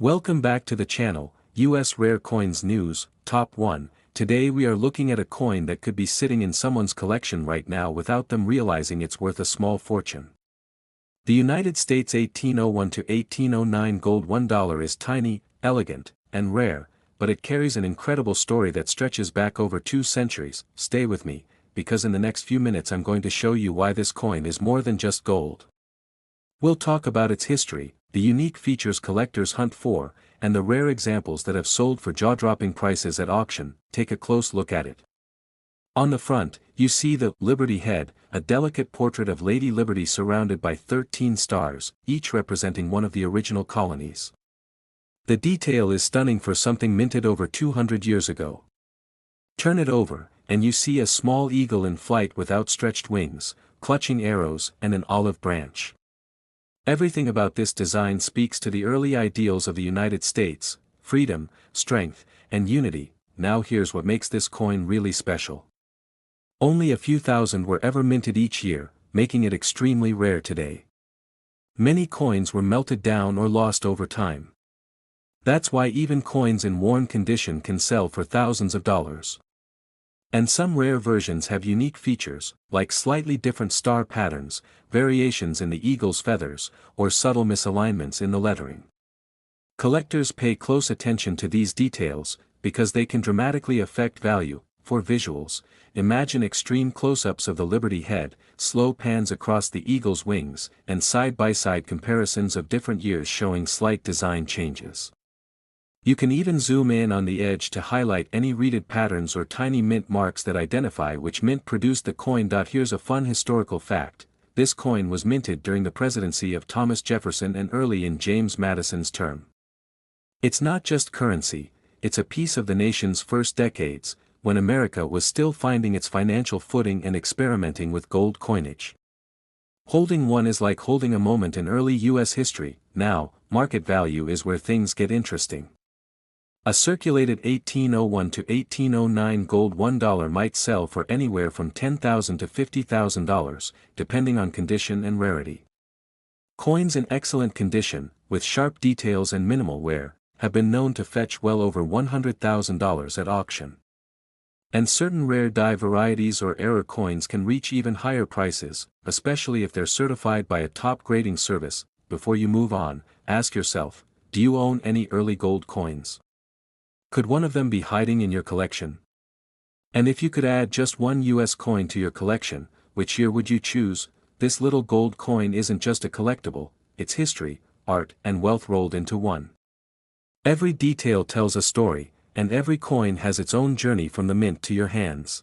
Welcome back to the channel, US Rare Coins News, Top 1. Today we are looking at a coin that could be sitting in someone's collection right now without them realizing it's worth a small fortune. The United States 1801 to 1809 gold $1 is tiny, elegant, and rare, but it carries an incredible story that stretches back over 2 centuries. Stay with me, because in the next few minutes I'm going to show you why this coin is more than just gold. We'll talk about its history, the unique features collectors hunt for, and the rare examples that have sold for jaw-dropping prices at auction. Take a close look at it. On the front, you see the Liberty head, a delicate portrait of Lady Liberty surrounded by 13 stars, each representing one of the original colonies. The detail is stunning for something minted over 200 years ago. Turn it over, and you see a small eagle in flight with outstretched wings, clutching arrows and an olive branch. Everything about this design speaks to the early ideals of the United States: freedom, strength, and unity. Now here's what makes this coin really special. Only a few thousand were ever minted each year, making it extremely rare today. Many coins were melted down or lost over time. That's why even coins in worn condition can sell for thousands of dollars. And some rare versions have unique features, like slightly different star patterns, variations in the eagle's feathers, or subtle misalignments in the lettering. Collectors pay close attention to these details, because they can dramatically affect value. For visuals, imagine extreme close-ups of the Liberty head, slow pans across the eagle's wings, and side-by-side comparisons of different years showing slight design changes. You can even zoom in on the edge to highlight any reeded patterns or tiny mint marks that identify which mint produced the coin. Here's a fun historical fact: this coin was minted during the presidency of Thomas Jefferson and early in James Madison's term. It's not just currency, it's a piece of the nation's first decades, when America was still finding its financial footing and experimenting with gold coinage. Holding one is like holding a moment in early U.S. history. Now, market value is where things get interesting. A circulated 1801 to 1809 gold $1 might sell for anywhere from $10,000 to $50,000, depending on condition and rarity. Coins in excellent condition, with sharp details and minimal wear, have been known to fetch well over $100,000 at auction. And certain rare die varieties or error coins can reach even higher prices, especially if they're certified by a top grading service. Before you move on, ask yourself, do you own any early gold coins? Could one of them be hiding in your collection? And if you could add just one US coin to your collection, which year would you choose? This little gold coin isn't just a collectible, it's history, art, and wealth rolled into one. Every detail tells a story, and every coin has its own journey from the mint to your hands.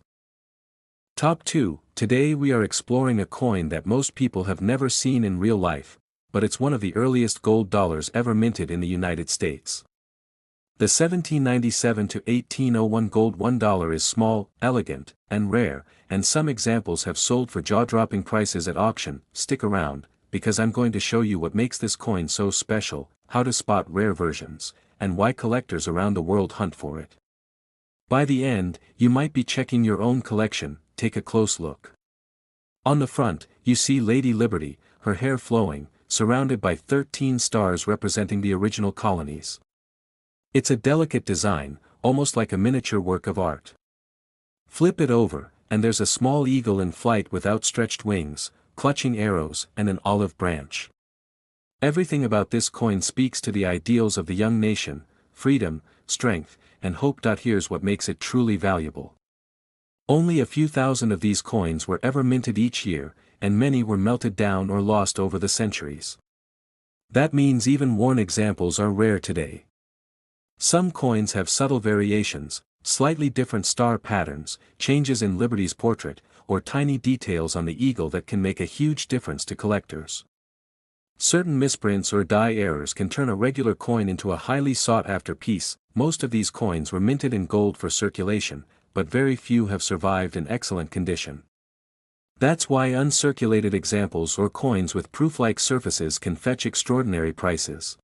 Top 2. Today we are exploring a coin that most people have never seen in real life, but it's one of the earliest gold dollars ever minted in the United States. The 1797 to 1801 gold $1 is small, elegant, and rare, and some examples have sold for jaw-dropping prices at auction. Stick around, because I'm going to show you what makes this coin so special, how to spot rare versions, and why collectors around the world hunt for it. By the end, you might be checking your own collection. Take a close look. On the front, you see Lady Liberty, her hair flowing, surrounded by 13 stars representing the original colonies. It's a delicate design, almost like a miniature work of art. Flip it over, and there's a small eagle in flight with outstretched wings, clutching arrows and an olive branch. Everything about this coin speaks to the ideals of the young nation: freedom, strength, and hope. Here's what makes it truly valuable. Only a few thousand of these coins were ever minted each year, and many were melted down or lost over the centuries. That means even worn examples are rare today. Some coins have subtle variations, slightly different star patterns, changes in Liberty's portrait, or tiny details on the eagle that can make a huge difference to collectors. Certain misprints or die errors can turn a regular coin into a highly sought-after piece. Most of these coins were minted in gold for circulation, but very few have survived in excellent condition. That's why uncirculated examples or coins with proof-like surfaces can fetch extraordinary prices.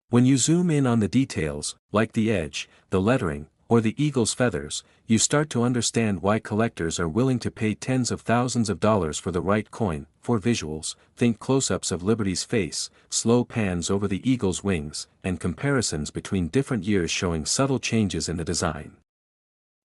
When you zoom in on the details, like the edge, the lettering, or the eagle's feathers, you start to understand why collectors are willing to pay tens of thousands of dollars for the right coin. For visuals, think close-ups of Liberty's face, slow pans over the eagle's wings, and comparisons between different years showing subtle changes in the design.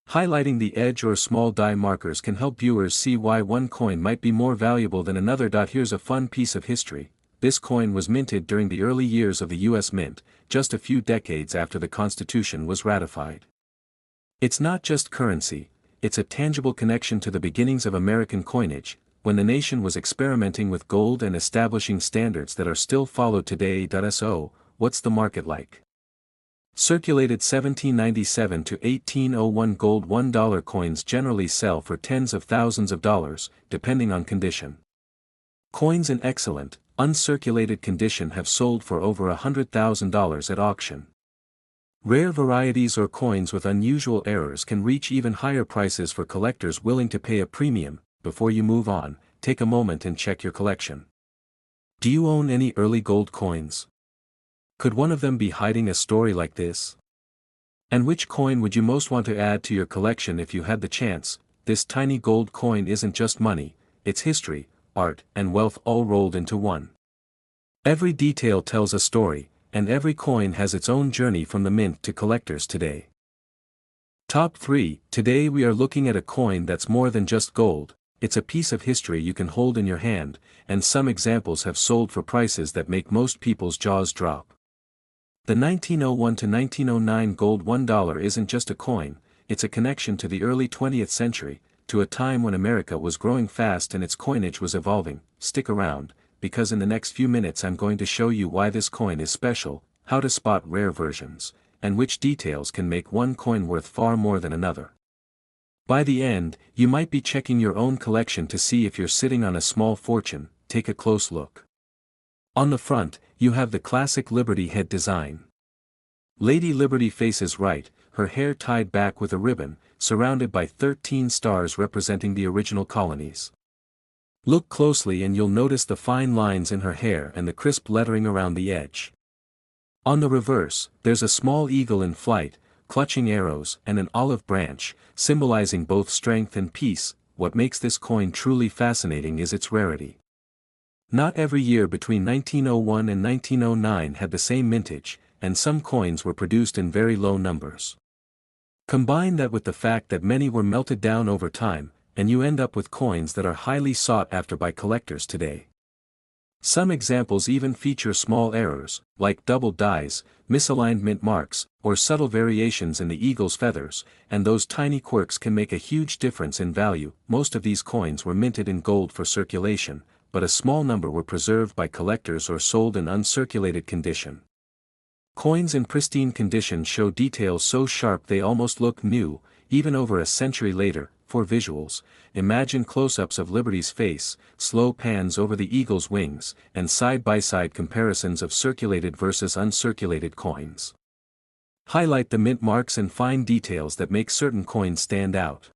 Highlighting the edge or small die markers can help viewers see why one coin might be more valuable than another. Here's a fun piece of history. This coin was minted during the early years of the U.S. Mint, just a few decades after the Constitution was ratified. It's not just currency, it's a tangible connection to the beginnings of American coinage, when the nation was experimenting with gold and establishing standards that are still followed today. So, what's the market like? Circulated 1797 to 1801 gold $1 coins generally sell for tens of thousands of dollars, depending on condition. Coins in excellent, uncirculated condition have sold for over $100,000 at auction. Rare varieties or coins with unusual errors can reach even higher prices for collectors willing to pay a premium. Before you move on, take a moment and check your collection. Do you own any early gold coins? Could one of them be hiding a story like this? And which coin would you most want to add to your collection if you had the chance? This tiny gold coin isn't just money, it's history, art, and wealth all rolled into one. Every detail tells a story, and every coin has its own journey from the mint to collectors today. Top 3. Today we are looking at a coin that's more than just gold, it's a piece of history you can hold in your hand, and some examples have sold for prices that make most people's jaws drop. The 1901 to 1909 gold $1 isn't just a coin, it's a connection to the early 20th century, to a time when America was growing fast and its coinage was evolving. Stick around, because in the next few minutes I'm going to show you why this coin is special, how to spot rare versions, and which details can make one coin worth far more than another. By the end, you might be checking your own collection to see if you're sitting on a small fortune. Take a close look. On the front, you have the classic Liberty head design. Lady Liberty faces right, her hair tied back with a ribbon, surrounded by 13 stars representing the original colonies. Look closely and you'll notice the fine lines in her hair and the crisp lettering around the edge. On the reverse, there's a small eagle in flight, clutching arrows, and an olive branch, symbolizing both strength and peace. What makes this coin truly fascinating is its rarity. Not every year between 1901 and 1909 had the same mintage, and some coins were produced in very low numbers. Combine that with the fact that many were melted down over time, and you end up with coins that are highly sought after by collectors today. Some examples even feature small errors, like double dies, misaligned mint marks, or subtle variations in the eagle's feathers, and those tiny quirks can make a huge difference in value. Most of these coins were minted in gold for circulation, but a small number were preserved by collectors or sold in uncirculated condition. Coins in pristine condition show details so sharp they almost look new, even over a century later. For visuals, imagine close-ups of Liberty's face, slow pans over the eagle's wings, and side-by-side comparisons of circulated versus uncirculated coins. Highlight the mint marks and fine details that make certain coins stand out.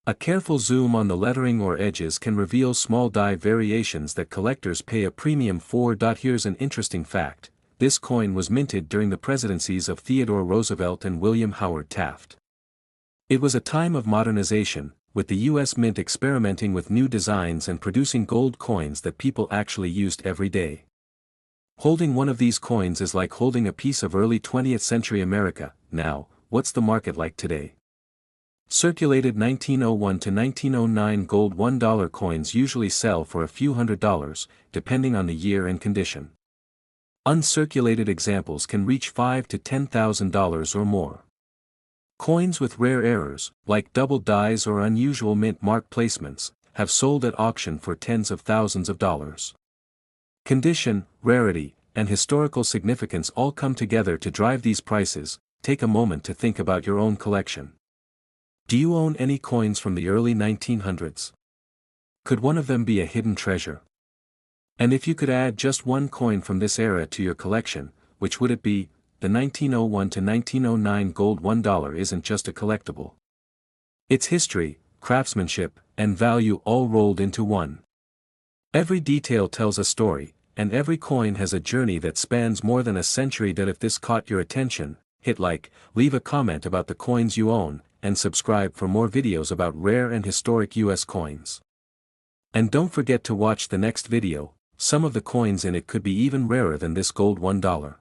A careful zoom on the lettering or edges can reveal small die variations that collectors pay a premium for. Here's an interesting fact: this coin was minted during the presidencies of Theodore Roosevelt and William Howard Taft. It was a time of modernization, with the U.S. Mint experimenting with new designs and producing gold coins that people actually used every day. Holding one of these coins is like holding a piece of early 20th century America. Now, what's the market like today? Circulated 1901 to 1909 gold $1 coins usually sell for a few $100s, depending on the year and condition. Uncirculated examples can reach $5,000 to $10,000 or more. Coins with rare errors, like double dies or unusual mint mark placements, have sold at auction for tens of thousands of dollars. Condition, rarity, and historical significance all come together to drive these prices. Take a moment to think about your own collection. Do you own any coins from the early 1900s? Could one of them be a hidden treasure? And if you could add just one coin from this era to your collection, which would it be? The 1901 to 1909 gold $1 isn't just a collectible. It's history, craftsmanship, and value all rolled into one. Every detail tells a story, and every coin has a journey that spans more than a century. If this caught your attention, hit like, leave a comment about the coins you own, and subscribe for more videos about rare and historic US coins. And don't forget to watch the next video, some of the coins in it could be even rarer than this gold $1.